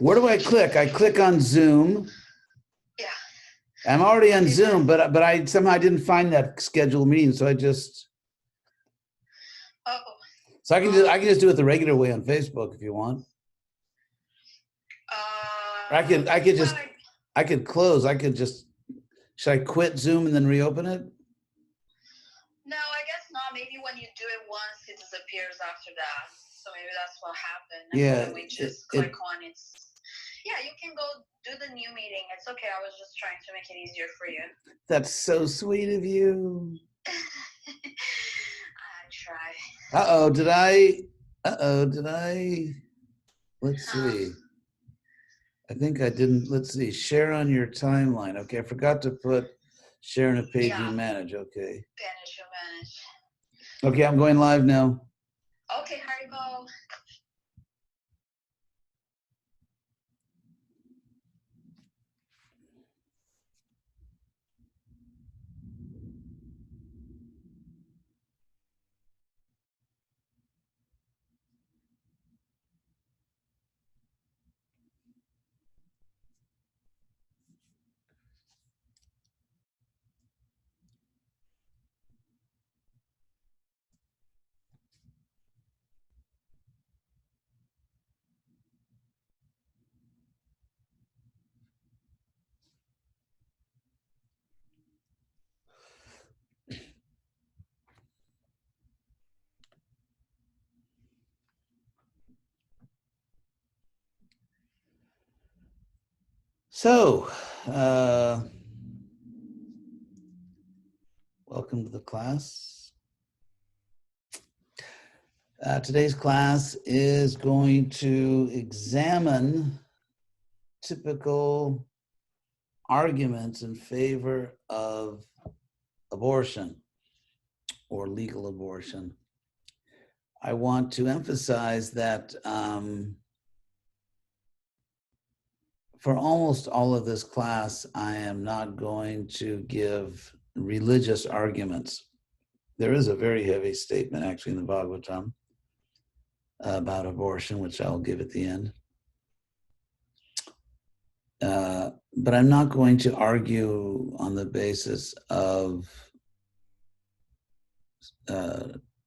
Where do I click? I click on Zoom. Yeah. I'm already on Zoom, but I somehow didn't find that scheduled meeting, so I just. Oh. So I can just do it the regular way on Facebook if you want. I could close. I could just. Should I quit Zoom and then reopen it? No, I guess not. Maybe when you do it once, it disappears after that. So maybe that's what happened. And Yeah. then we just click on it. Yeah, you can go do the new meeting. It's okay. I was just trying to make it easier for you. That's so sweet of you. I try. Did I? Let's see. I think I didn't. Let's see. Share on your timeline. Okay, I forgot to put share on a page you manage. Okay. Manage. Okay, I'm going live now. Okay, here you go. So, welcome to the class. Today's class is going to examine typical arguments in favor of abortion or legal abortion. I want to emphasize that for almost all of this class, I am not going to give religious arguments. There is a very heavy statement actually in the Bhagavatam about abortion, which I'll give at the end. But I'm not going to argue on the basis of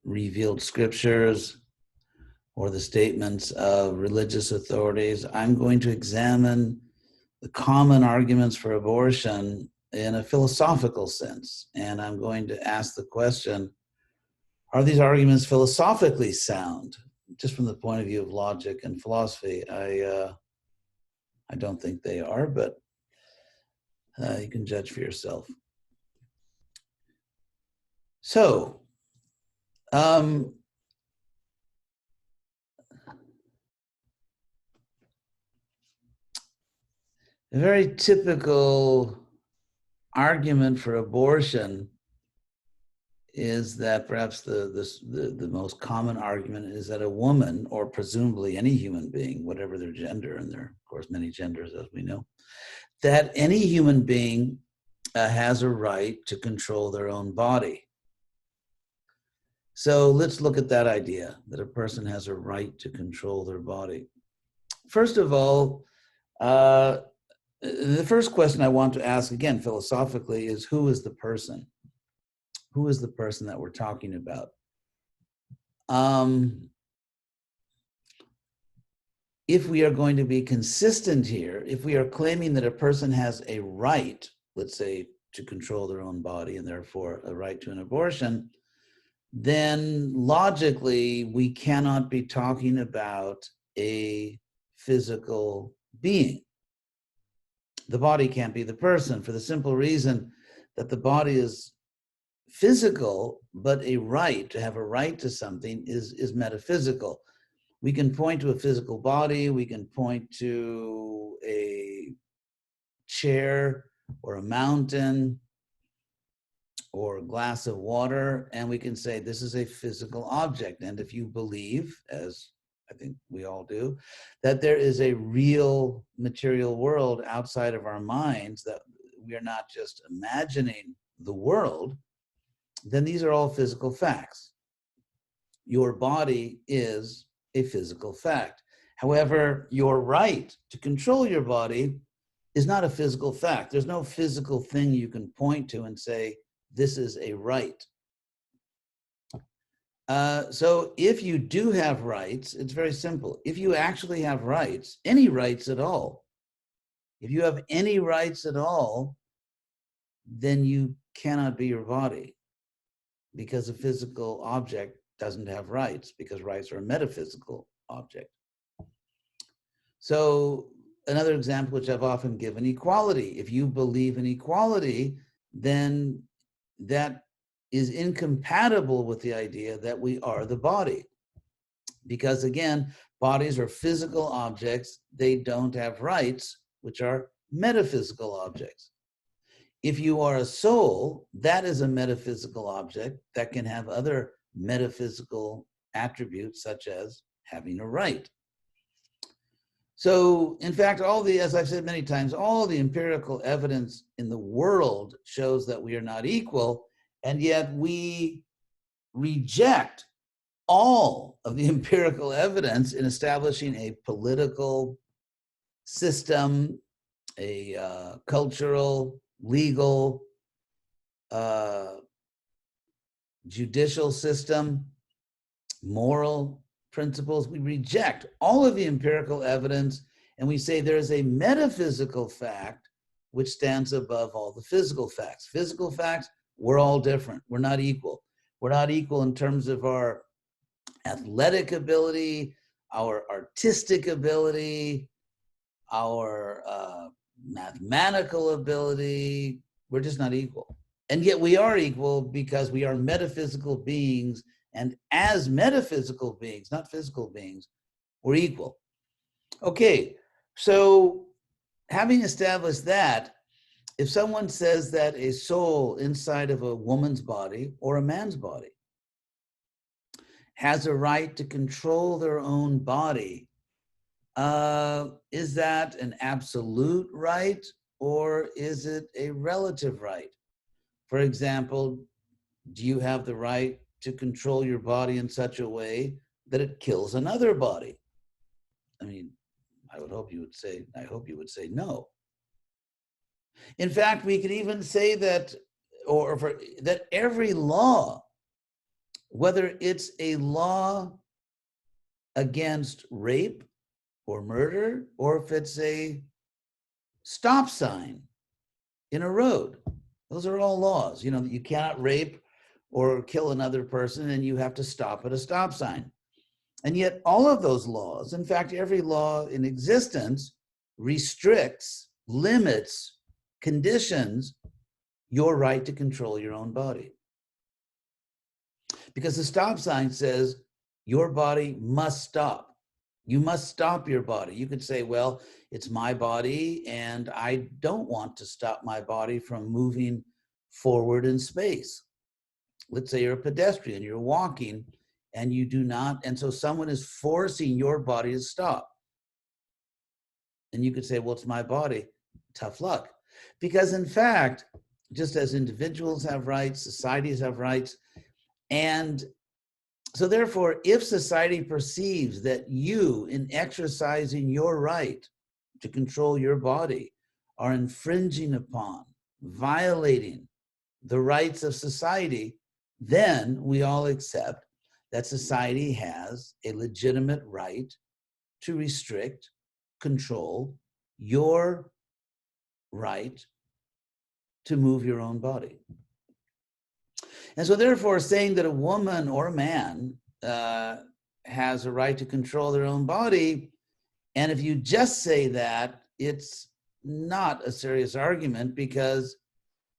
revealed scriptures or the statements of religious authorities. I'm going to examine the common arguments for abortion in a philosophical sense. And I'm going to ask the question, are these arguments philosophically sound? Just from the point of view of logic and philosophy, I don't think they are, but you can judge for yourself. So, a very typical argument for abortion is that perhaps the most common argument is that a woman, or presumably any human being, whatever their gender, and there are, of course, many genders, as we know, that any human being has a right to control their own body. So let's look at that idea, that a person has a right to control their body. First of all, the first question I want to ask, again, philosophically, is who is the person? Who is the person that we're talking about? If we are going to be consistent here, if we are claiming that a person has a right, let's say, to control their own body and therefore a right to an abortion, then logically we cannot be talking about a physical being. The body can't be the person for the simple reason that the body is physical, but a right, to have a right to something is metaphysical. We can point to a physical body, we can point to a chair or a mountain or a glass of water, and we can say this is a physical object. And if you believe, as I think we all do, that there is a real material world outside of our minds, that we are not just imagining the world, then these are all physical facts. Your body is a physical fact. However, your right to control your body is not a physical fact. There's no physical thing you can point to and say, this is a right. So if you do have rights, it's very simple. If you actually have rights, any rights at all, if you have any rights at all, then you cannot be your body, because a physical object doesn't have rights, because rights are a metaphysical object. So another example, which I've often given, equality. If you believe in equality, then that is incompatible with the idea that we are the body. Because again, bodies are physical objects. They don't have rights, which are metaphysical objects. If you are a soul, that is a metaphysical object that can have other metaphysical attributes, such as having a right. So, in fact, as I've said many times, all the empirical evidence in the world shows that we are not equal, and yet we reject all of the empirical evidence in establishing a political system, a cultural, legal, judicial system, moral principles. We reject all of the empirical evidence, and we say there is a metaphysical fact which stands above all the physical facts. Physical facts, we're all different. We're not equal. We're not equal in terms of our athletic ability, our artistic ability, our mathematical ability. We're just not equal. And yet we are equal because we are metaphysical beings, and as metaphysical beings, not physical beings, we're equal. Okay, so having established that, if someone says that a soul inside of a woman's body or a man's body has a right to control their own body, is that an absolute right, or is it a relative right? For example, do you have the right to control your body in such a way that it kills another body? I mean, I hope you would say no. In fact, we could even say that, that every law, whether it's a law against rape or murder, or if it's a stop sign in a road, those are all laws. You know, that you cannot rape or kill another person, and you have to stop at a stop sign. And yet all of those laws, in fact, every law in existence, restricts, limits, conditions your right to control your own body. Because the stop sign says your body must stop. You must stop your body. You could say, well, it's my body and I don't want to stop my body from moving forward in space. Let's say you're a pedestrian, you're walking, and you do not, and so someone is forcing your body to stop. And you could say, well, it's my body, tough luck. Because in fact, just as individuals have rights, societies have rights, and so therefore, if society perceives that you, in exercising your right to control your body, are infringing upon, violating the rights of society, then we all accept that society has a legitimate right to restrict, control your right to move your own body. And so therefore, saying that a woman or a man has a right to control their own body, and if you just say that, it's not a serious argument, because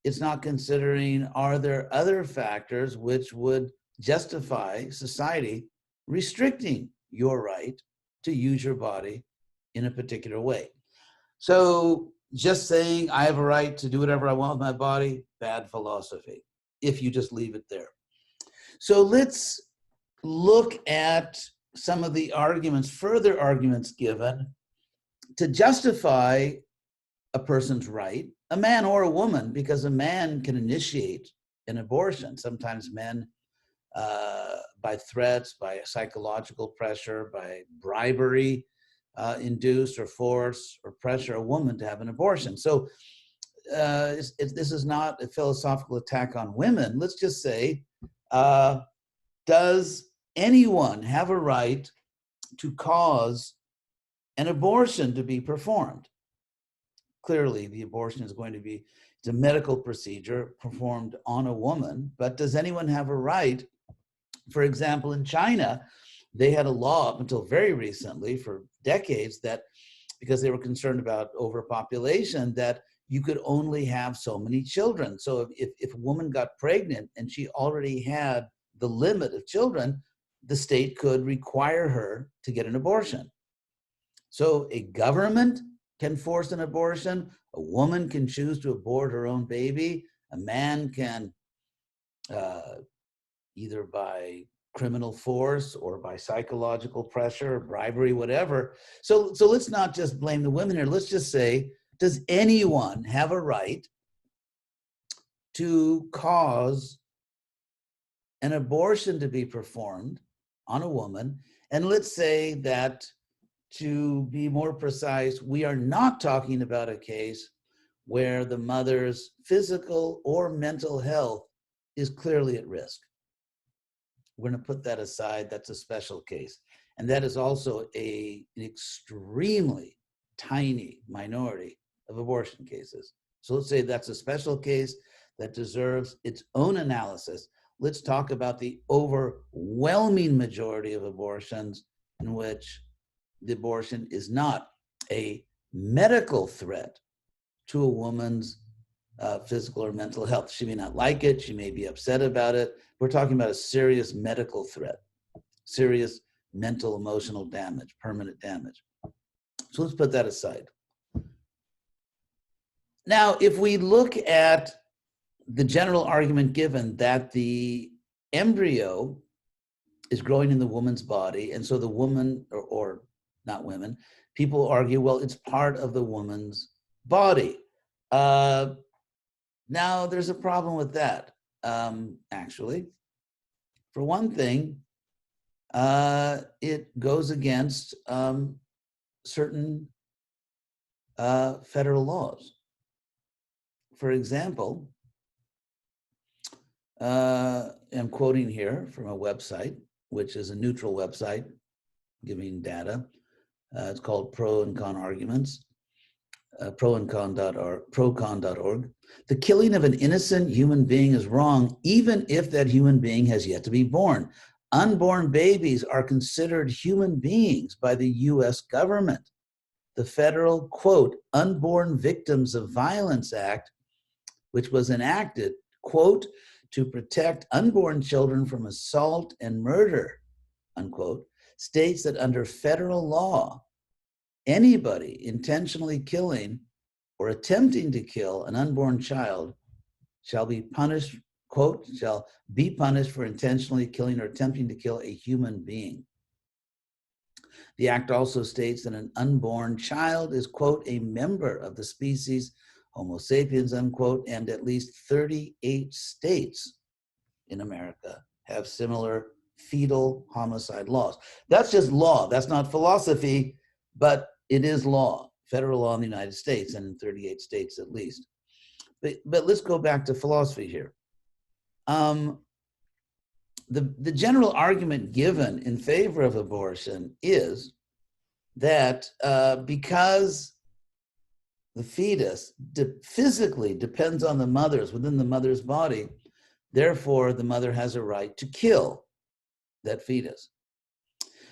it's not considering, are there other factors which would justify society restricting your right to use your body in a particular way? So just saying I have a right to do whatever I want with my body, bad philosophy, if you just leave it there. So let's look at some of the arguments, further arguments given to justify a person's right, a man or a woman, because a man can initiate an abortion. Sometimes men, by threats, by psychological pressure, by bribery, induce or force or pressure a woman to have an abortion. So this is not a philosophical attack on women. Let's just say, does anyone have a right to cause an abortion to be performed? Clearly, the abortion is going to be, it's a medical procedure performed on a woman, but does anyone have a right? For example, in China, they had a law up until very recently, for decades, that because they were concerned about overpopulation, that you could only have so many children. So if a woman got pregnant and she already had the limit of children, the state could require her to get an abortion. So a government can force an abortion, a woman can choose to abort her own baby, a man can either by criminal force or by psychological pressure, bribery, whatever. So let's not just blame the women here. Let's just say, does anyone have a right to cause an abortion to be performed on a woman? And let's say that, to be more precise, we are not talking about a case where the mother's physical or mental health is clearly at risk. We're going to put that aside. That's a special case. And that is also an extremely tiny minority of abortion cases. So let's say that's a special case that deserves its own analysis. Let's talk about the overwhelming majority of abortions in which the abortion is not a medical threat to a woman's physical or mental health. She may not like it. She may be upset about it. We're talking about a serious medical threat, serious mental, emotional damage, permanent damage. So let's put that aside. Now, if we look at the general argument given that the embryo is growing in the woman's body, and so the woman, or not women, people argue, well, it's part of the woman's body. Now, there's a problem with that, actually. For one thing, it goes against certain federal laws. For example, I'm quoting here from a website, which is a neutral website giving data. It's called Pro and Con Arguments, procon.org. The killing of an innocent human being is wrong, even if that human being has yet to be born. Unborn babies are considered human beings by the US government. The federal, quote, Unborn Victims of Violence Act, which was enacted, quote, to protect unborn children from assault and murder, unquote, states that under federal law, anybody intentionally killing or attempting to kill an unborn child shall be punished, quote, shall be punished for intentionally killing or attempting to kill a human being. The act also states that an unborn child is, quote, a member of the species Homo sapiens, unquote, and at least 38 states in America have similar fetal homicide laws. That's just law. That's not philosophy, but it is law, federal law in the United States and in 38 states at least. But let's go back to philosophy here. The general argument given in favor of abortion is that because the fetus physically depends on the mother's, within the mother's body, therefore the mother has a right to kill that fetus.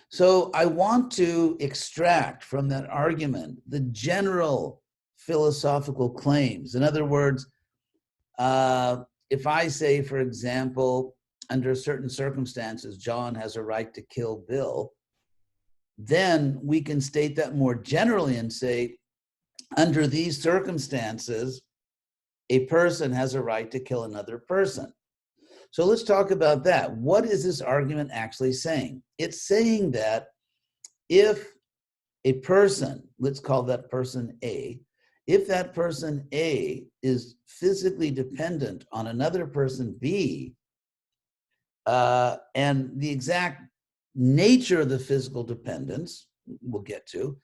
So I want to extract from that argument the general philosophical claims. In other words, if I say, for example, under certain circumstances, John has a right to kill Bill, then we can state that more generally and say, under these circumstances, a person has a right to kill another person. So let's talk about that. What is this argument actually saying? It's saying that if a person, let's call that person A, if that person A is physically dependent on another person B, and the exact nature of the physical dependence we'll get to.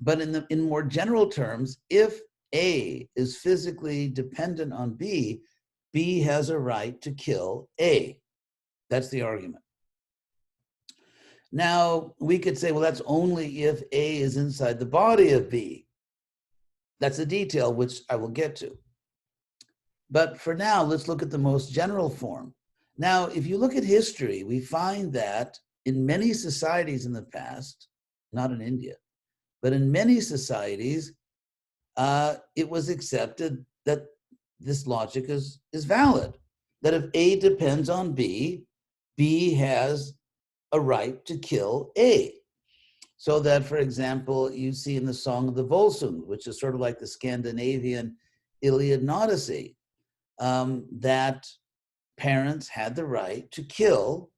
But in more general terms, if A is physically dependent on B, B has a right to kill A. That's the argument. Now, we could say, well, that's only if A is inside the body of B. That's a detail which I will get to. But for now, let's look at the most general form. Now, if you look at history, we find that in many societies in the past, not in India, but in many societies, it was accepted that this logic is valid, that if A depends on B, B has a right to kill A. So that, for example, you see in the Song of the Volsung, which is sort of like the Scandinavian Iliad and Odyssey, that parents had the right to kill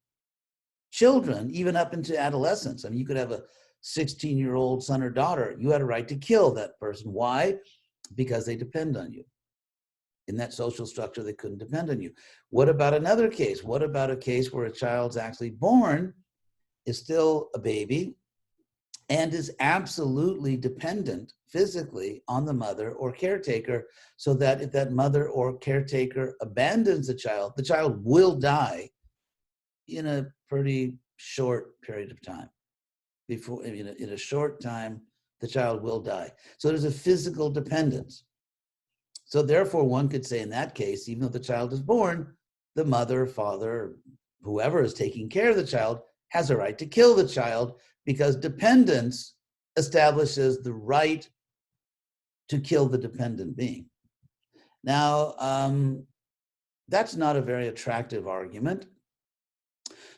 children, even up into adolescence. I mean, you could have a 16-year-old son or daughter. You had a right to kill that person. Why? Because they depend on you. In that social structure, they couldn't depend on you. What about another case? What about a case where a child's actually born, is still a baby, and is absolutely dependent physically on the mother or caretaker, so that if that mother or caretaker abandons the child will die in a pretty short period of time. Before, in a short time, the child will die. So there's a physical dependence. So therefore, one could say in that case, even though the child is born, the mother, father, whoever is taking care of the child has a right to kill the child, because dependence establishes the right to kill the dependent being. Now, that's not a very attractive argument.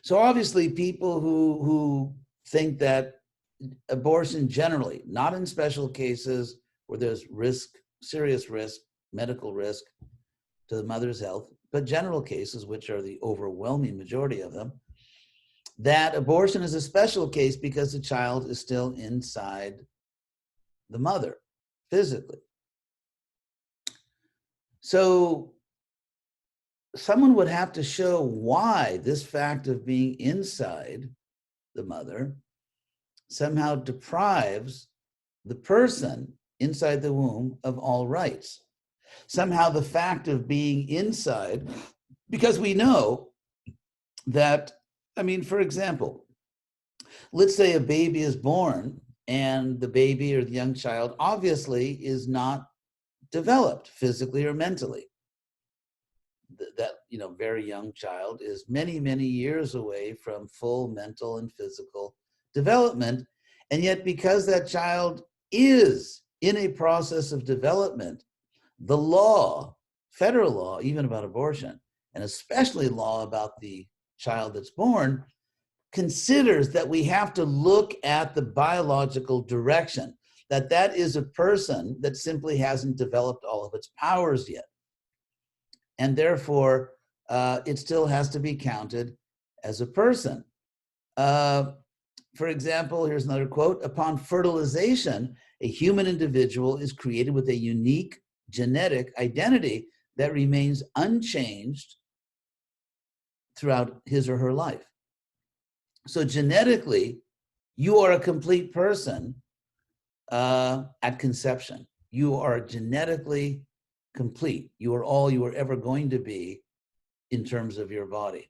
So obviously, people who think that abortion generally, not in special cases where there's risk, serious risk, medical risk to the mother's health, but general cases, which are the overwhelming majority of them, that abortion is a special case because the child is still inside the mother physically. So someone would have to show why this fact of being inside the mother somehow deprives the person inside the womb of all rights. Somehow the fact of being inside, because we know that, I mean, for example, let's say a baby is born and the baby or the young child obviously is not developed physically or mentally. That, very young child is many, many years away from full mental and physical development. And yet, because that child is in a process of development, the law, federal law, even about abortion, and especially law about the child that's born, considers that we have to look at the biological direction, that is a person that simply hasn't developed all of its powers yet. And therefore, it still has to be counted as a person. For example, here's another quote: upon fertilization, a human individual is created with a unique genetic identity that remains unchanged throughout his or her life. So genetically, you are a complete person at conception. You are genetically complete. You are all you are ever going to be in terms of your body.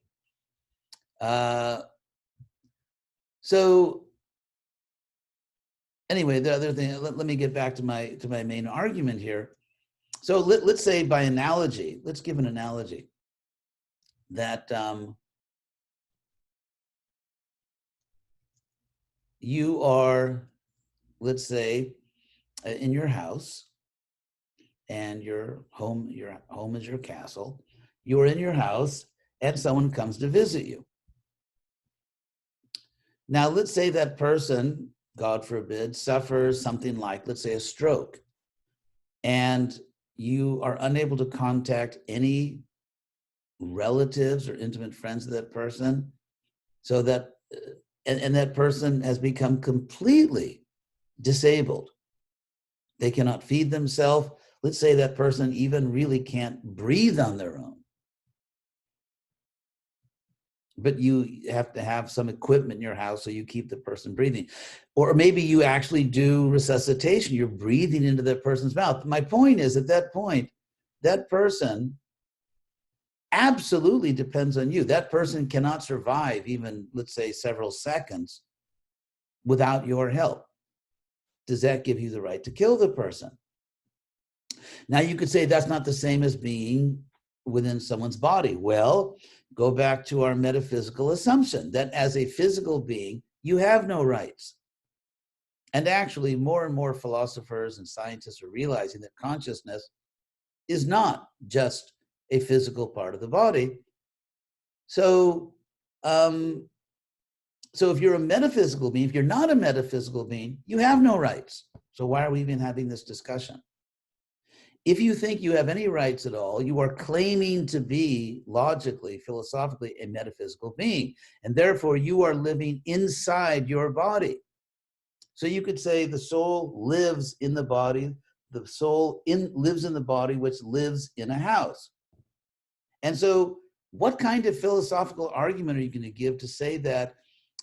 So anyway, the other thing, let me get back to my main argument here. So let's say by analogy, let's give an analogy that you are, let's say, in your house, and your home is your castle. You're in your house and someone comes to visit you. Now, let's say that person, God forbid, suffers something like, let's say, a stroke, and you are unable to contact any relatives or intimate friends of that person, so that, and that person has become completely disabled. They cannot feed themselves. Let's say that person even really can't breathe on their own. but you have to have some equipment in your house so you keep the person breathing. Or maybe you actually do resuscitation. You're breathing into that person's mouth. My point is, at that point, that person absolutely depends on you. That person cannot survive even, let's say, several seconds without your help. Does that give you the right to kill the person? Now, you could say that's not the same as being within someone's body. Well, go back to our metaphysical assumption that as a physical being, you have no rights. And actually, more and more philosophers and scientists are realizing that consciousness is not just a physical part of the body. So, so if you're a metaphysical being, if you're not a metaphysical being, you have no rights. So why are we even having this discussion? If you think you have any rights at all, you are claiming to be, logically, philosophically, a metaphysical being. And therefore, you are living inside your body. So you could say the soul lives in the body, the soul lives in the body, which lives in a house. And so what kind of philosophical argument are you going to give to say that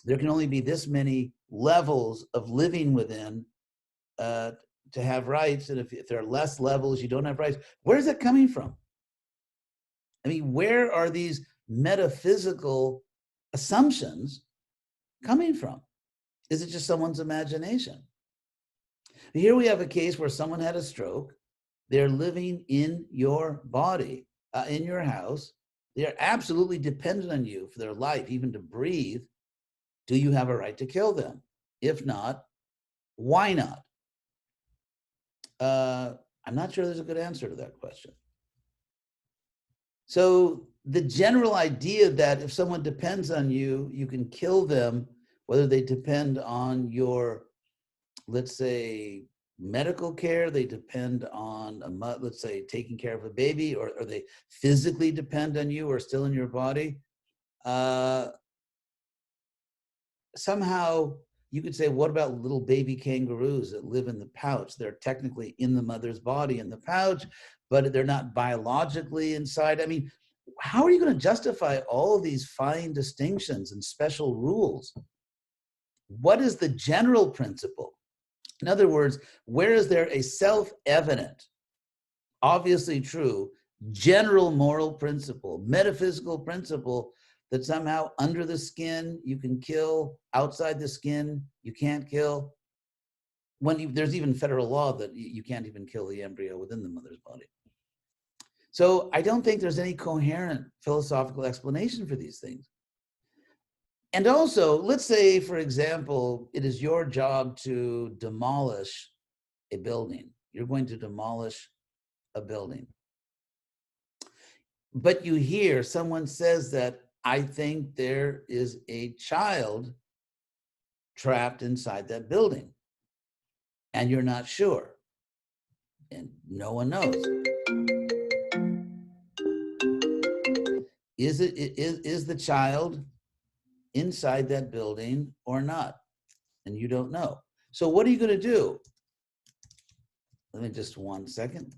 there can only be this many levels of living within to have rights, and if there are less levels, you don't have rights? Where is that coming from? I mean, where are these metaphysical assumptions coming from? Is it just someone's imagination? Here we have a case where someone had a stroke. They're living in your body, in your house. They're absolutely dependent on you for their life, even to breathe. Do you have a right to kill them? If not, why not? I'm not sure there's a good answer to that question. So the general idea that if someone depends on you, you can kill them, whether they depend on your, let's say, medical care, they depend on, let's say, taking care of a baby, or they physically depend on you or still in your body, somehow you could say, what about little baby kangaroos that live in the pouch? They're technically in the mother's body in the pouch, but they're not biologically inside. I mean, how are you going to justify all of these fine distinctions and special rules? What is the general principle? In other words, where is there a self-evident, obviously true, general moral principle, metaphysical principle that somehow under the skin you can kill, outside the skin you can't kill? There's even federal law that you can't even kill the embryo within the mother's body. So I don't think there's any coherent philosophical explanation for these things. And also, let's say, for example, it is your job to demolish a building. You're going to demolish a building. But you hear someone says that, I think there is a child trapped inside that building, and you're not sure, and no one knows. Is the child inside that building or not? And you don't know. So what are you going to do? Let me just 1 second.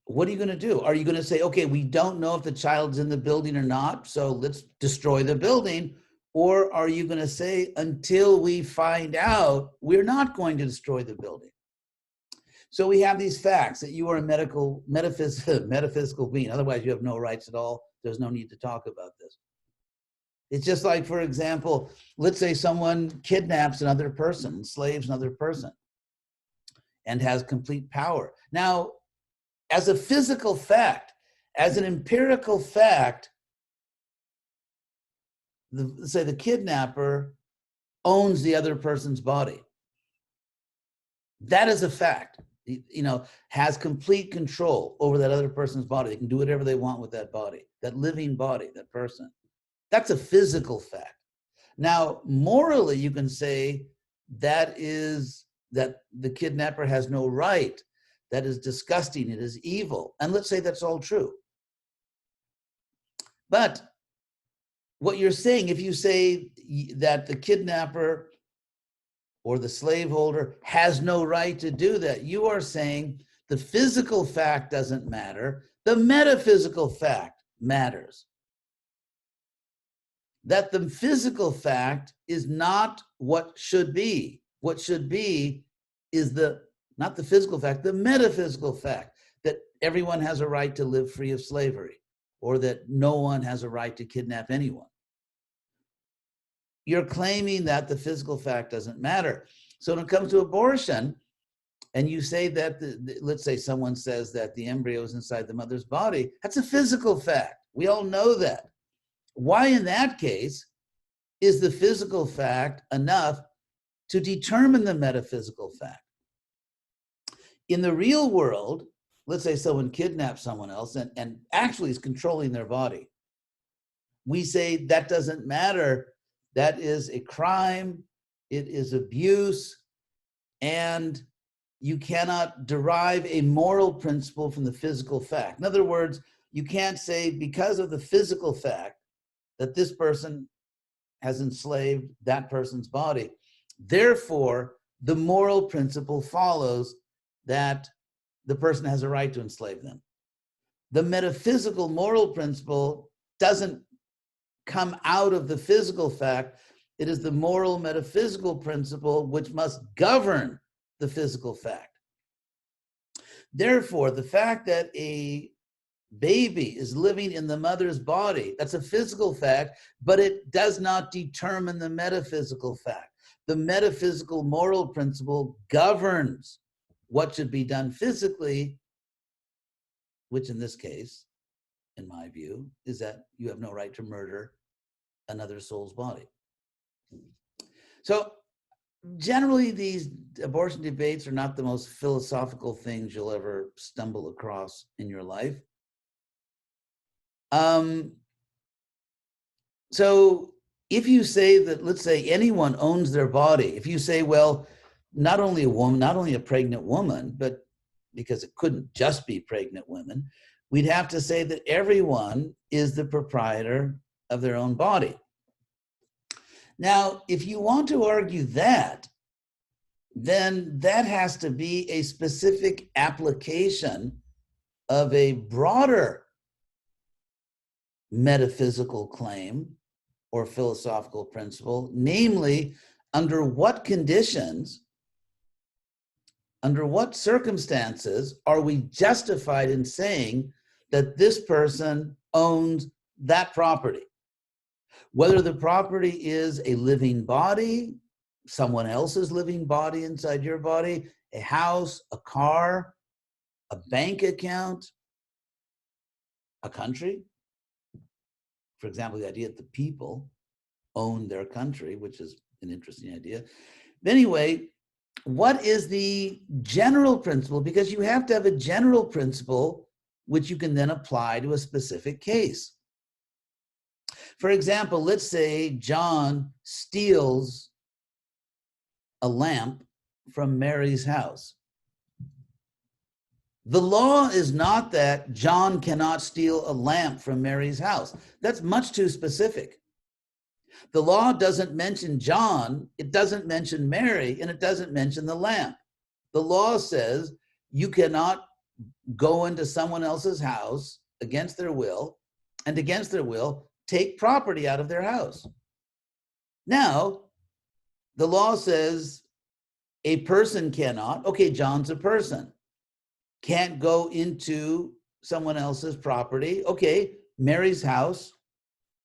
What are you going to do? Are you going to say, okay, we don't know if the child's in the building or not, so let's destroy the building? Or are you going to say, until we find out, we're not going to destroy the building? So we have these facts that you are a metaphysical being. Otherwise, you have no rights at all. There's no need to talk about this. It's just like, for example, let's say someone kidnaps another person, enslaves another person, and has complete power. Now, as a physical fact, as an empirical fact, say the kidnapper owns the other person's body. That is a fact. Has complete control over that other person's body. They can do whatever they want with that body, that living body, that person. That's a physical fact. Now, morally, you can say that the kidnapper has no right. That is disgusting. It is evil. And let's say that's all true. But what you're saying, if you say that the kidnapper or the slaveholder has no right to do that. You are saying the physical fact doesn't matter, the metaphysical fact matters. That the physical fact is not what should be. What should be is not the physical fact, the metaphysical fact that everyone has a right to live free of slavery, or that no one has a right to kidnap anyone. You're claiming that the physical fact doesn't matter. So when it comes to abortion, and you say that, let's say someone says that the embryo is inside the mother's body, that's a physical fact. We all know that. Why in that case is the physical fact enough to determine the metaphysical fact? In the real world, let's say someone kidnaps someone else and actually is controlling their body. We say that doesn't matter. That is a crime. It is abuse. And you cannot derive a moral principle from the physical fact. In other words, you can't say because of the physical fact that this person has enslaved that person's body, therefore, the moral principle follows that the person has a right to enslave them. The metaphysical moral principle doesn't come out of the physical fact. It is the moral metaphysical principle which must govern the physical fact. Therefore, the fact that a baby is living in the mother's body, that's a physical fact, but it does not determine the metaphysical fact. The metaphysical moral principle governs what should be done physically, which in this case, in my view, is that you have no right to murder another soul's body. So generally, these abortion debates are not the most philosophical things you'll ever stumble across in your life. So if you say that, let's say anyone owns their body, if you say, well, not only a woman, not only a pregnant woman, but because it couldn't just be pregnant women, we'd have to say that everyone is the proprietor of their own body. Now, if you want to argue that, then that has to be a specific application of a broader metaphysical claim or philosophical principle, namely, under what conditions, under what circumstances are we justified in saying that this person owns that property? Whether the property is a living body, someone else's living body inside your body, a house, a car, a bank account, a country. For example, the idea that the people own their country, which is an interesting idea. Anyway, what is the general principle? Because you have to have a general principle which you can then apply to a specific case. For example, let's say John steals a lamp from Mary's house. The law is not that John cannot steal a lamp from Mary's house. That's much too specific. The law doesn't mention John, it doesn't mention Mary, and it doesn't mention the lamp. The law says you cannot go into someone else's house against their will, and against their will, take property out of their house. Now, the law says a person cannot, okay, John's a person, can't go into someone else's property. Okay, Mary's house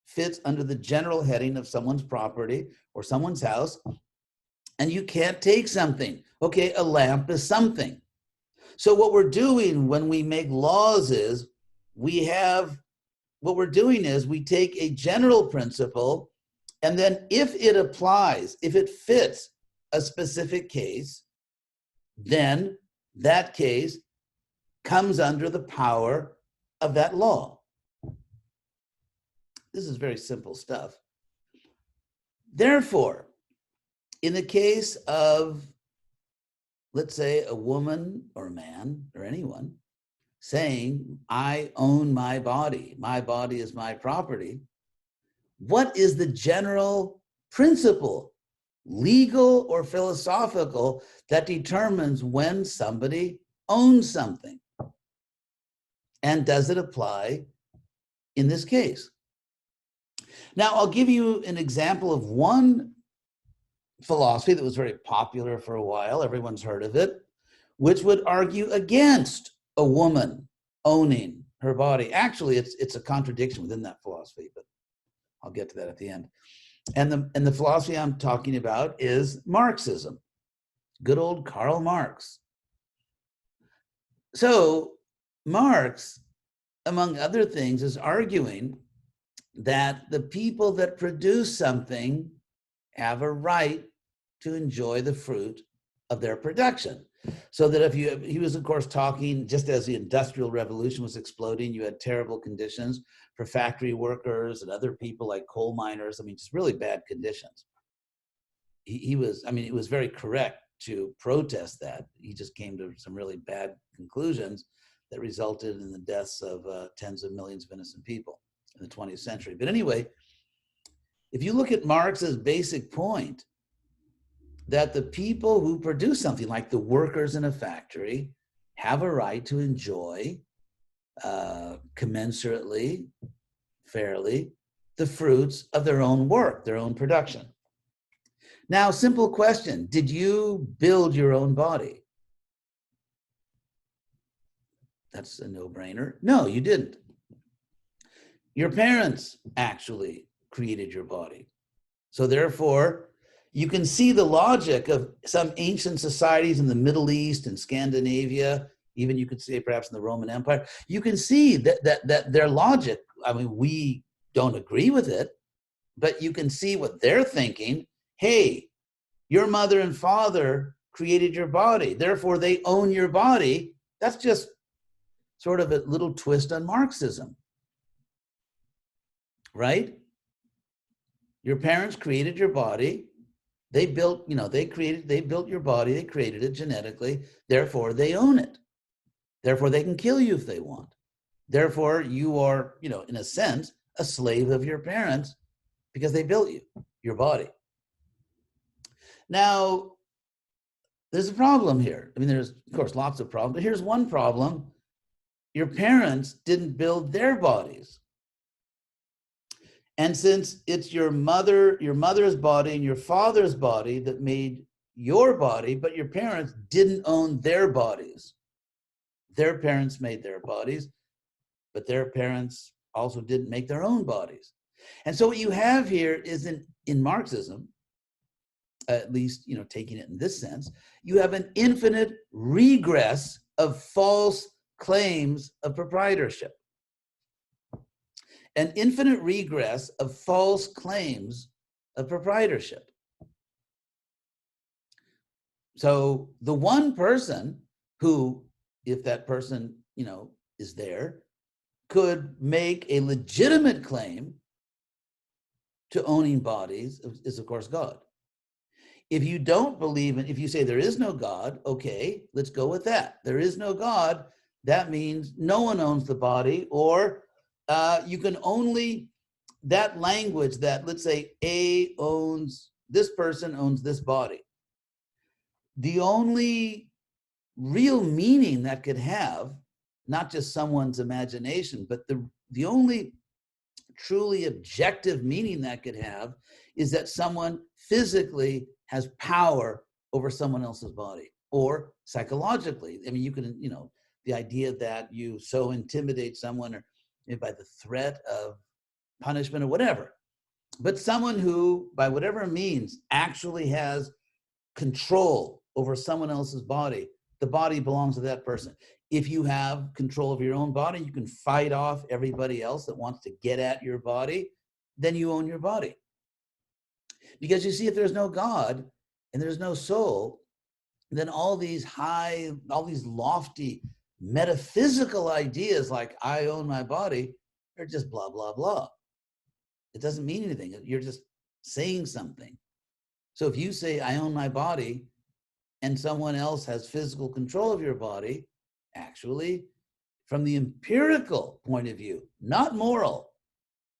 fits under the general heading of someone's property or someone's house, and you can't take something. Okay, a lamp is something. So what we're doing when we make laws is we take a general principle, and then if it applies, if it fits a specific case, then that case comes under the power of that law. This is very simple stuff. Therefore, in the case of, let's say, a woman or a man or anyone saying, I own my body is my property, what is the general principle legal or philosophical, that determines when somebody owns something. And does it apply in this case? Now, I'll give you an example of one philosophy that was very popular for a while. Everyone's heard of it, which would argue against a woman owning her body. Actually, it's a contradiction within that philosophy, but I'll get to that at the end. And the philosophy I'm talking about is Marxism. Good old Karl Marx. So Marx, among other things, is arguing that the people that produce something have a right to enjoy the fruit of their production. So that if you, he was of course talking just as the Industrial Revolution was exploding, you had terrible conditions for factory workers and other people like coal miners. I mean, just really bad conditions. He was, I mean, it was very correct to protest that. He just came to some really bad conclusions that resulted in the deaths of tens of millions of innocent people in the 20th century. But anyway, if you look at Marx's basic point, that the people who produce something, like the workers in a factory, have a right to enjoy commensurately, fairly, the fruits of their own work, their own production. Now, simple question, did you build your own body? That's a no-brainer. No, you didn't. Your parents actually created your body. So therefore, you can see the logic of some ancient societies in the Middle East and Scandinavia, even you could say perhaps in the Roman Empire. You can see that their logic, I mean, we don't agree with it, but you can see what they're thinking. Hey, your mother and father created your body, therefore they own your body. That's just sort of a little twist on Marxism, right? Your parents created your body. They built, you know, they built your body, they created it genetically, therefore they own it. Therefore they can kill you if they want. Therefore you are, you know, in a sense, a slave of your parents because they built you, your body. Now, there's a problem here. I mean, there's, of course, lots of problems, but here's one problem. Your parents didn't build their bodies. And since it's your mother's body and your father's body that made your body, but your parents didn't own their bodies. Their parents made their bodies, but their parents also didn't make their own bodies. And so what you have here is in Marxism, at least, you know, taking it in this sense, you have an infinite regress of false claims of proprietorship. An infinite regress of false claims of proprietorship. So the one person who, if that person, you know, is there, could make a legitimate claim to owning bodies is, of course, God. If you don't believe in, if you say there is no God, okay, let's go with that. There is no God, that means no one owns the body, or you can only, that language that, let's say A owns, this person owns this body. The only real meaning that could have, not just someone's imagination, but the only truly objective meaning that could have is that someone physically has power over someone else's body, or psychologically. I mean, you can, you know, the idea that you so intimidate someone, or by the threat of punishment or whatever, but someone who, by whatever means, actually has control over someone else's body, the body belongs to that person. If you have control of your own body, you can fight off everybody else that wants to get at your body, then you own your body. Because you see, if there's no God and there's no soul, then all these lofty metaphysical ideas like I own my body are just blah, blah, blah. It doesn't mean anything. You're just saying something. So if you say I own my body and someone else has physical control of your body, actually, from the empirical point of view, not moral,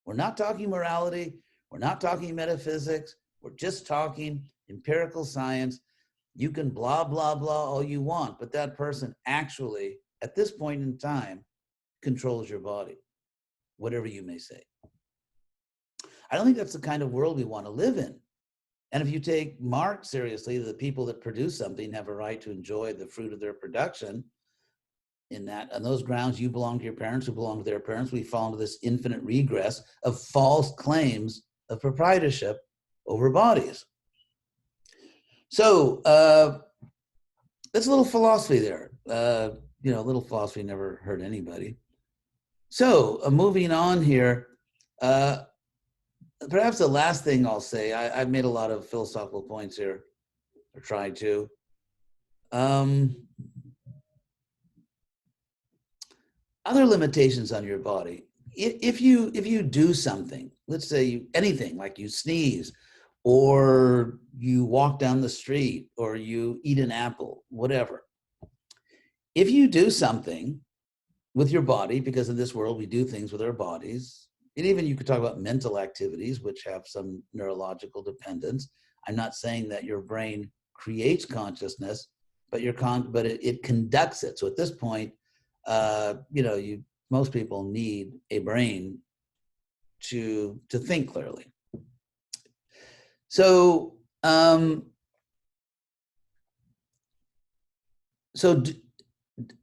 we're not talking morality, we're not talking metaphysics, we're just talking Empirical science, you can blah, blah, blah all you want, but that person actually, at this point in time, controls your body, whatever you may say. I don't think that's the kind of world we want to live in. And if you take Marx seriously, the people that produce something have a right to enjoy the fruit of their production. In that, on those grounds, you belong to your parents, who belong to their parents. We fall into this infinite regress of false claims of proprietorship over bodies. So that's a little philosophy there. You know, a little philosophy never hurt anybody. So moving on here, perhaps the last thing I'll say, I've made a lot of philosophical points here, or tried to. Other limitations on your body. If you do something, let's say anything, like you sneeze, or you walk down the street, or you eat an apple, whatever. If you do something with your body, because in this world we do things with our bodies, and even you could talk about mental activities which have some neurological dependence. I'm not saying that your brain creates consciousness, but it conducts it. So at this point, you know, most people need a brain to think clearly. So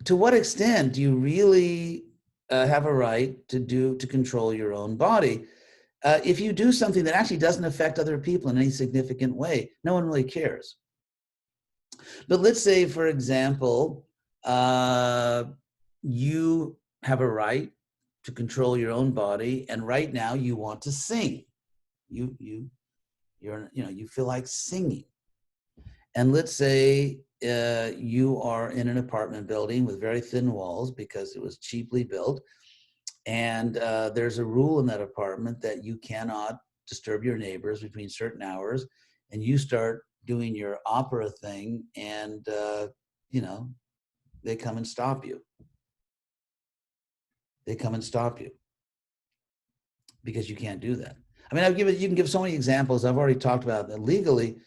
to what extent do you really have a right to control your own body? If you do something that actually doesn't affect other people in any significant way, no one really cares. But let's say, for example, you have a right to control your own body, and right now you want to sing. You feel like singing. And let's say you are in an apartment building with very thin walls because it was cheaply built. And there's a rule in that apartment that you cannot disturb your neighbors between certain hours. And you start doing your opera thing, and you know, they come and stop you. They come and stop you because you can't do that. I mean, you can give so many examples. I've already talked about that legally.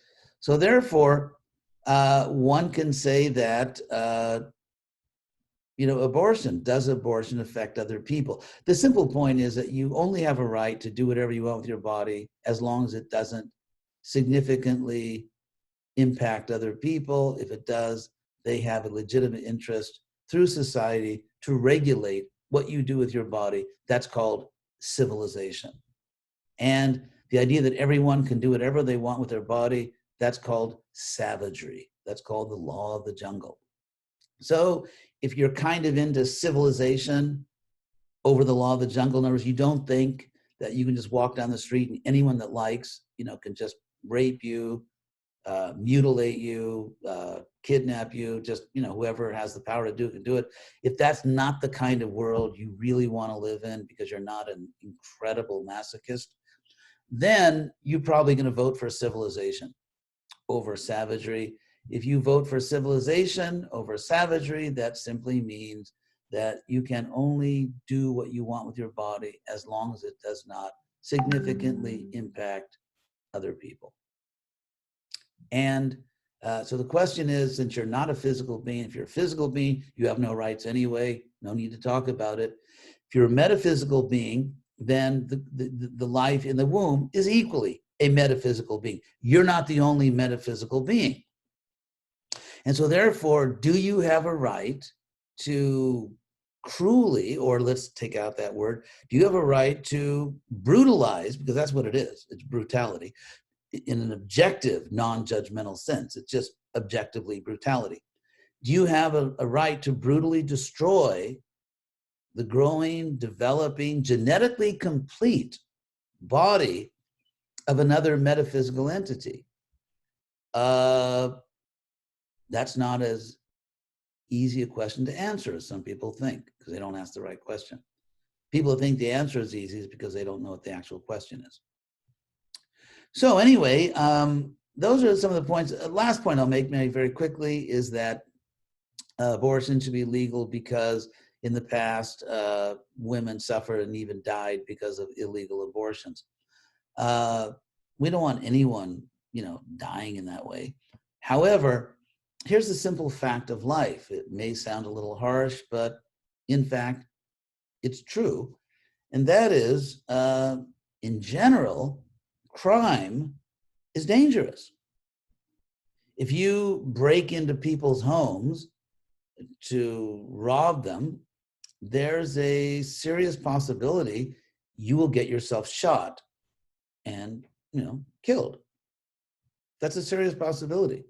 So therefore, one can say that you know, does abortion affect other people? The simple point is that you only have a right to do whatever you want with your body as long as it doesn't significantly impact other people. If it does, they have a legitimate interest through society to regulate what you do with your body. That's called civilization. And the idea that everyone can do whatever they want with their body, that's called savagery. That's called the law of the jungle. So if you're kind of into civilization over the law of the jungle, in other words, you don't think that you can just walk down the street and anyone that likes, you know, can just rape you, mutilate you, kidnap you, just, you know, whoever has the power to do it can do it. If that's not the kind of world you really want to live in because you're not an incredible masochist, then you're probably going to vote for civilization over savagery. If you vote for civilization over savagery, that simply means that you can only do what you want with your body as long as it does not significantly impact other people. And so the question is, since you're not a physical being, if you're a physical being, you have no rights anyway, no need to talk about it. If you're a metaphysical being, then the life in the womb is equally a metaphysical being. You're not the only metaphysical being. And so therefore, do you have a right to cruelly, or let's take out that word, do you have a right to brutalize, because that's what it is, it's brutality, in an objective, non-judgmental sense. It's just objectively brutality. Do you have a right to brutally destroy the growing, developing, genetically complete body of another metaphysical entity? That's not as easy a question to answer as some people think, because they don't ask the right question. People who think the answer is easy is because they don't know what the actual question is. So anyway, those are some of the points. Last point I'll make very quickly is that abortion should be legal because in the past, women suffered and even died because of illegal abortions. We don't want anyone dying in that way. However, here's the simple fact of life. It may sound a little harsh, but in fact, it's true. And that is, in general, crime is dangerous. If you break into people's homes to rob them, there's a serious possibility you will get yourself shot and, killed. That's a serious possibility.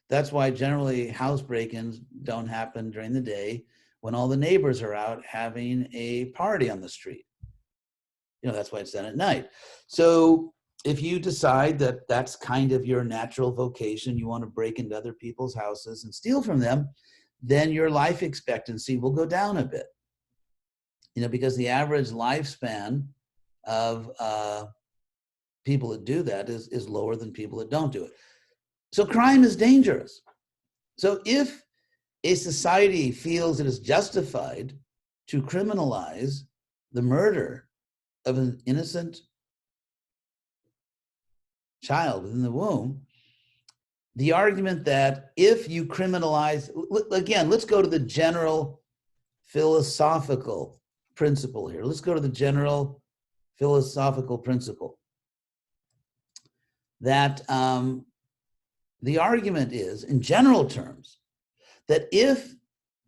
That's why generally house break-ins don't happen during the day when all the neighbors are out having a party on the street. That's why it's done at night. So if you decide that that's kind of your natural vocation, you want to break into other people's houses and steal from them, then your life expectancy will go down a bit. Because the average lifespan of people that do that is lower than people that don't do it. So crime is dangerous. So if a society feels it is justified to criminalize the murder of an innocent child within the womb, the argument that if you criminalize, again, let's go to the general philosophical principle here. Let's go to the general philosophical principle that the argument is, in general terms, that if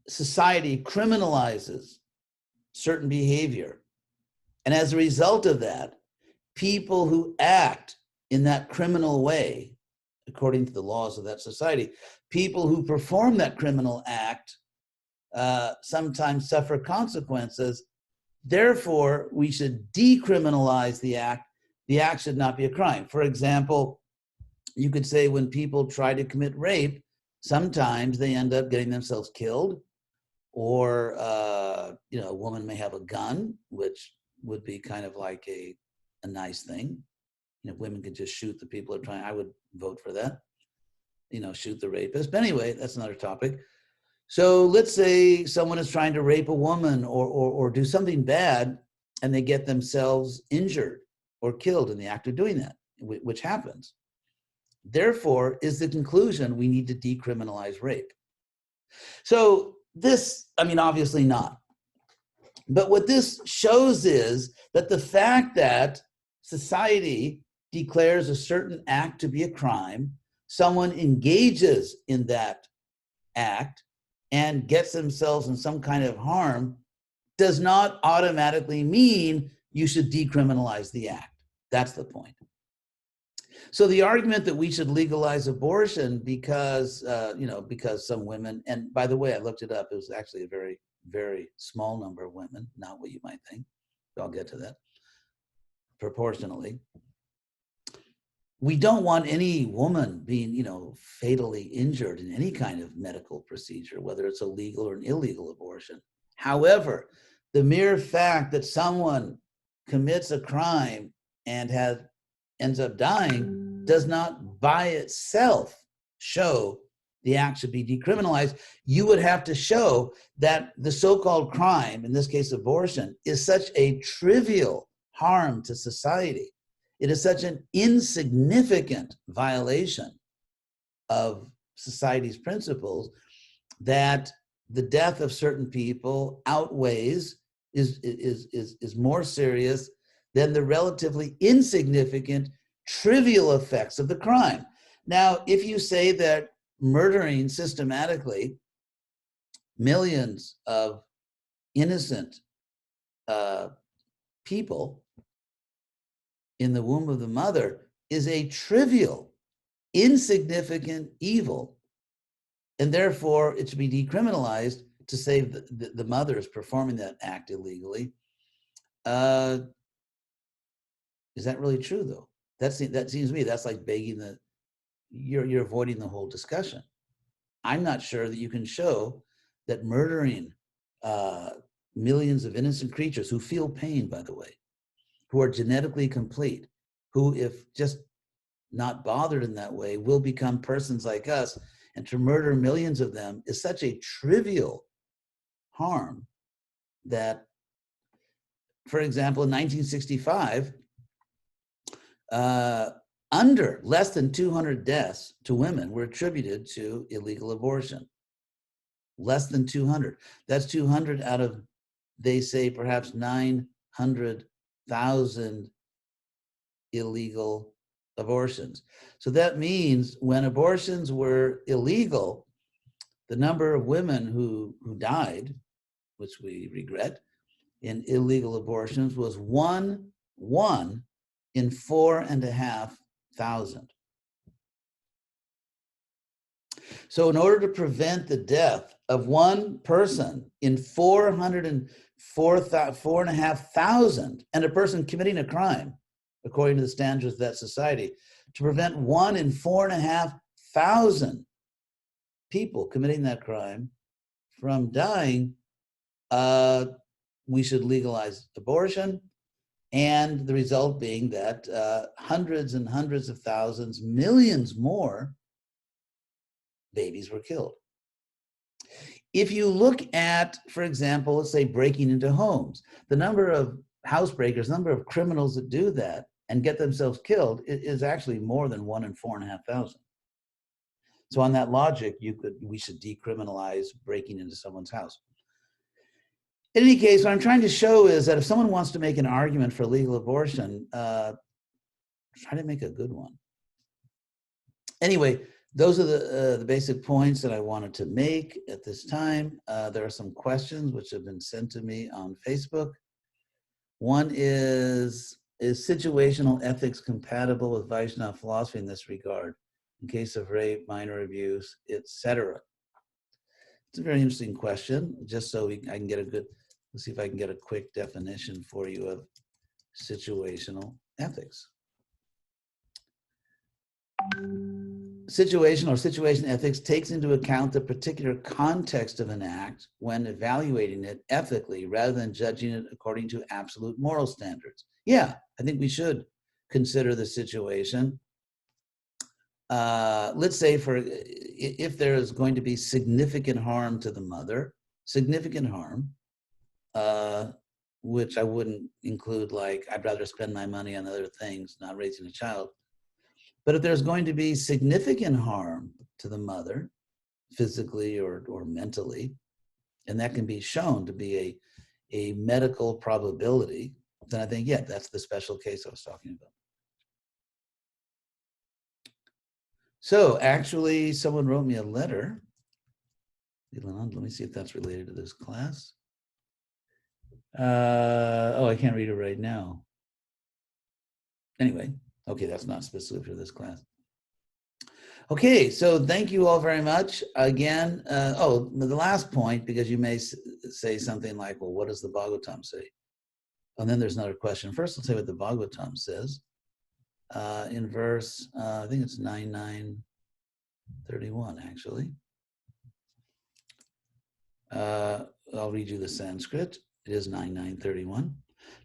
society criminalizes certain behavior, and as a result of that, people who act in that criminal way, according to the laws of that society, people who perform that criminal act sometimes suffer consequences. Therefore, we should decriminalize the act. The act should not be a crime. For example, you could say when people try to commit rape, sometimes they end up getting themselves killed, or a woman may have a gun, which would be kind of like a nice thing. Women could just shoot the people who are trying. I would vote for that. Shoot the rapist. But anyway, that's another topic. So let's say someone is trying to rape a woman or do something bad, and they get themselves injured or killed in the act of doing that, which happens. Therefore, is the conclusion we need to decriminalize rape. So this, obviously not. But what this shows is that the fact that society declares a certain act to be a crime, someone engages in that act and gets themselves in some kind of harm, does not automatically mean you should decriminalize the act. That's the point. So the argument that we should legalize abortion because some women, and by the way, I looked it up, it was actually a very, very small number of women, not what you might think. I'll get to that. Proportionally. We don't want any woman being, fatally injured in any kind of medical procedure, whether it's a legal or an illegal abortion. However, the mere fact that someone commits a crime and ends up dying does not by itself show the act should be decriminalized. You would have to show that the so-called crime, in this case abortion, is such a trivial harm to society. It is such an insignificant violation of society's principles that the death of certain people outweighs, is more serious than the relatively insignificant, trivial effects of the crime. Now, if you say that murdering systematically millions of innocent people in the womb of the mother is a trivial, insignificant evil, and therefore it should be decriminalized to say the mother is performing that act illegally. Is that really true, though? That seems to me that's like begging you're avoiding the whole discussion. I'm not sure that you can show that murdering millions of innocent creatures who feel pain, by the way, who are genetically complete, who, if just not bothered in that way, will become persons like us, and to murder millions of them is such a trivial harm that, for example, in 1965, under less than 200 deaths to women were attributed to illegal abortion. Less than 200. That's 200 out of, they say, perhaps 900,000 illegal abortions. So that means when abortions were illegal, the number of women who died, which we regret, in illegal abortions was one in 4,500. So in order to prevent the death of one person in 4,500, and a person committing a crime, according to the standards of that society, to prevent 1 in 4,500 people committing that crime from dying, we should legalize abortion. And the result being that hundreds and hundreds of thousands, millions more babies were killed. If you look at, for example, let's say breaking into homes, the number of housebreakers, number of criminals that do that and get themselves killed is actually more than 1 in 4,500. So on that logic, we should decriminalize breaking into someone's house. In any case, what I'm trying to show is that if someone wants to make an argument for legal abortion, try to make a good one. Anyway, those are the basic points that I wanted to make at this time. There are some questions which have been sent to me on Facebook. One is situational ethics compatible with Vaishnava philosophy in this regard, in case of rape, minor abuse, etc.? It's a very interesting question, just so I can get a good, let's see if I can get a quick definition for you of situational ethics. Situation ethics takes into account the particular context of an act when evaluating it ethically rather than judging it according to absolute moral standards. Yeah, I think we should consider the situation. Let's say if there is going to be significant harm to the mother, significant harm, which I wouldn't include like, I'd rather spend my money on other things, not raising a child. But if there's going to be significant harm to the mother, physically or mentally, and that can be shown to be a medical probability, then I think, yeah, that's the special case I was talking about. So actually, someone wrote me a letter. Let me see if that's related to this class. Oh, I can't read it right now. Anyway, okay, that's not specific for this class. Okay, so thank you all very much. Again, the last point, because you may say something like, well, what does the Bhagavatam say? And then there's another question. First, let's say what the Bhagavatam says. In verse, I think it's 9:9:31, actually. I'll read you the Sanskrit. It is 9:9:31.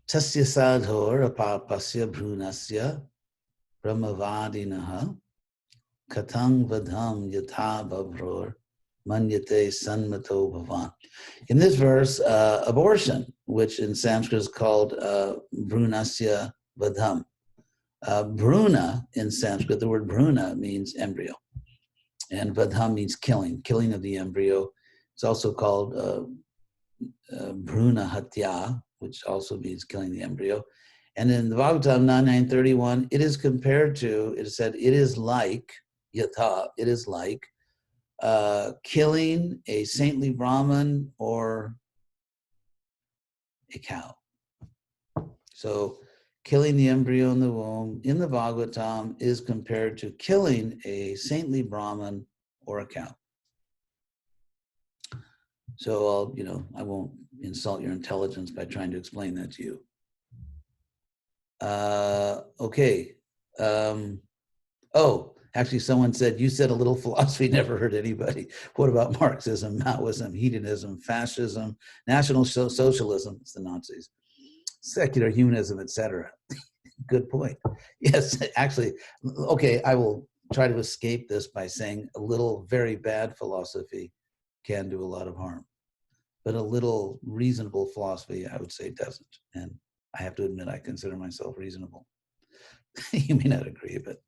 Tasya sadhor apapasya bhrunasya brahmavadinaha katang vadham yatha bavror manyate sanmato bhavan. In this verse, abortion, which in Sanskrit is called brunasya vadham. Bruna in Sanskrit, the word bruna means embryo, and vadham means killing of the embryo. It's also called bruna hatya, which also means killing the embryo. And in the Bhagavatam 9:9:31, it is compared to, it is said, it is like, yatha, it is like killing a saintly Brahmin or a cow. So killing the embryo in the womb in the Bhagavatam is compared to killing a saintly Brahmin or a cow. So I won't insult your intelligence by trying to explain that to you. Okay. Actually, someone said, you said a little philosophy never hurt anybody. What about Marxism, Maoism, hedonism, fascism, National Socialism, it's the Nazis, secular humanism, etc.? Good point. Yes, actually, okay, I will try to escape this by saying a little very bad philosophy can do a lot of harm. But a little reasonable philosophy, I would say, doesn't. And I have to admit, I consider myself reasonable. You may not agree, but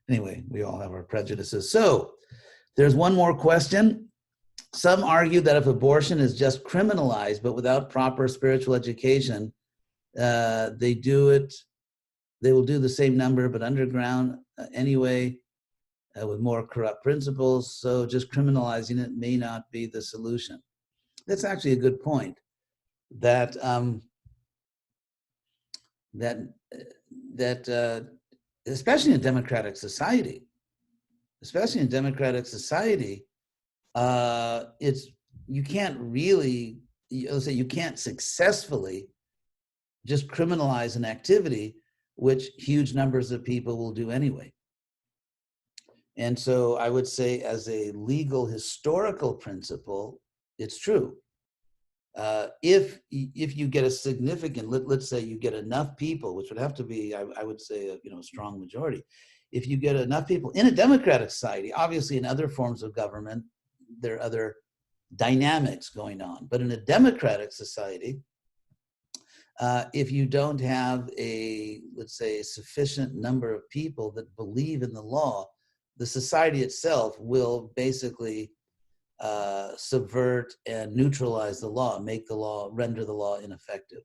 Anyway, we all have our prejudices. So there's one more question. Some argue that if abortion is just criminalized, but without proper spiritual education, they will do the same number, but underground anyway, with more corrupt principles. So just criminalizing it may not be the solution. That's actually a good point. That especially in democratic society, it's you can't really, let's say, you can't successfully just criminalize an activity which huge numbers of people will do anyway. And so I would say, as a legal historical principle, it's true. If you get a significant, let's say you get enough people, which would have to be, I would say, a strong majority. If you get enough people in a democratic society, obviously in other forms of government, there are other dynamics going on. But in a democratic society, if you don't have let's say, a sufficient number of people that believe in the law, the society itself will basically subvert and neutralize the law, render the law ineffective.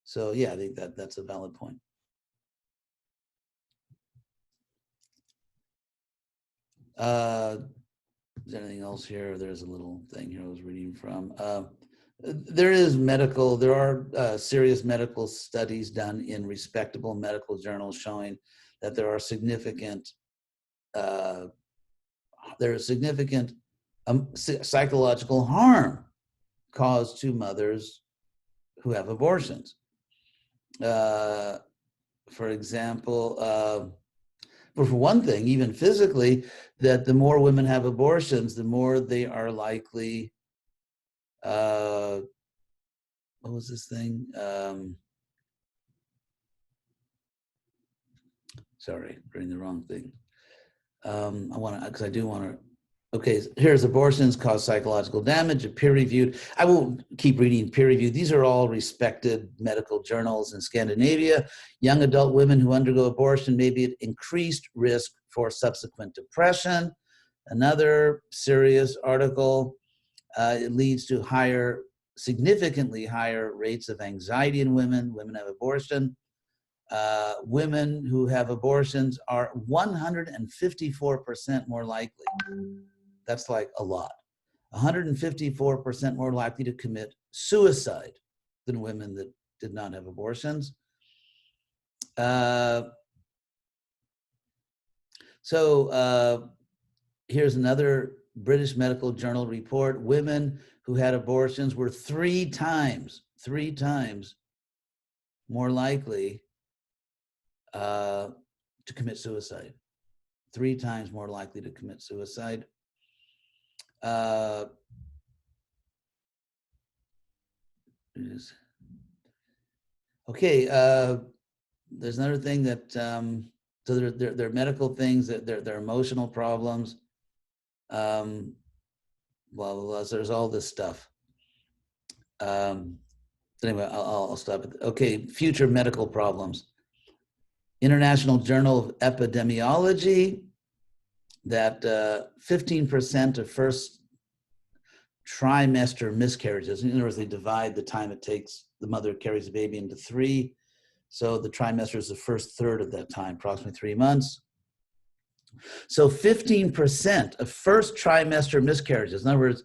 So yeah, I think that's a valid point. Is there anything else here? There's a little thing here I was reading from. There are serious medical studies done in respectable medical journals showing that there is significant psychological harm caused to mothers who have abortions. For example, for one thing, even physically, that the more women have abortions, the more they are likely, what was this thing? Sorry, reading the wrong thing. Okay, here's abortions cause psychological damage, peer-reviewed. I won't keep reading peer-reviewed. These are all respected medical journals in Scandinavia. Young adult women who undergo abortion may be at increased risk for subsequent depression. Another serious article, it leads to significantly higher rates of anxiety in women. Women have abortion. Women who have abortions are 154% more likely. That's like a lot. 154% more likely to commit suicide than women that did not have abortions. Here's another British Medical Journal report. Women who had abortions were three times more likely to commit suicide. 3 times more likely to commit suicide. Okay, there's another thing that, so there are medical things, that there are emotional problems, blah, blah, blah. So there's all this stuff. Anyway, I'll stop it. Okay, future medical problems. International Journal of Epidemiology, that 15% of first trimester miscarriages. In other words, they divide the time it takes the mother carries the baby into 3. So the trimester is the first third of that time, approximately 3 months. So 15% of first trimester miscarriages. In other words,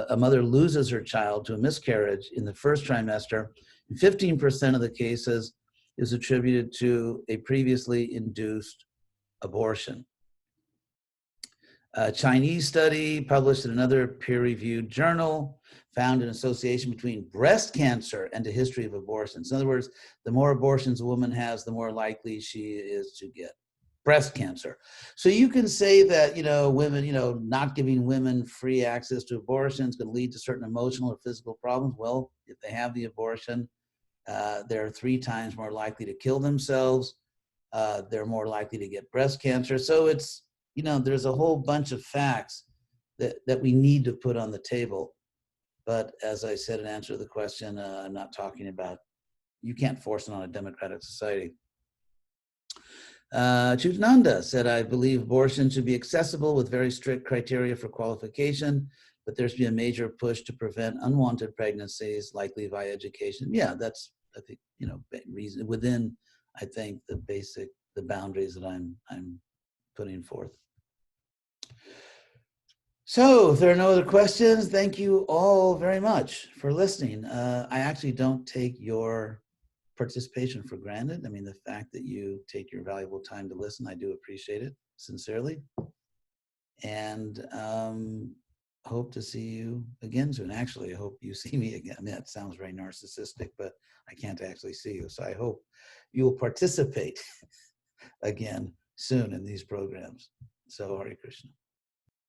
a mother loses her child to a miscarriage in the first trimester. 15% of the cases is attributed to a previously induced abortion. A Chinese study published in another peer-reviewed journal found an association between breast cancer and a history of abortions. In other words, the more abortions a woman has, the more likely she is to get breast cancer. So you can say that, women, not giving women free access to abortions can lead to certain emotional or physical problems. Well, if they have the abortion, they're 3 times more likely to kill themselves. They're more likely to get breast cancer. So it's, there's a whole bunch of facts that we need to put on the table. But as I said in answer to the question, I'm not talking about, you can't force it on a democratic society. Chutananda said, I believe abortion should be accessible with very strict criteria for qualification, but there should be a major push to prevent unwanted pregnancies, likely via education. Yeah, that's, I think, reason within, I think, the boundaries that I'm putting forth. So if there are no other questions, thank you all very much for listening. I actually don't take your participation for granted. I mean, the fact that you take your valuable time to listen, I do appreciate it sincerely. And hope to see you again soon. Actually, I hope you see me again. I mean, that sounds very narcissistic, but I can't actually see you. So I hope you will participate again soon in these programs. So Hare Krishna.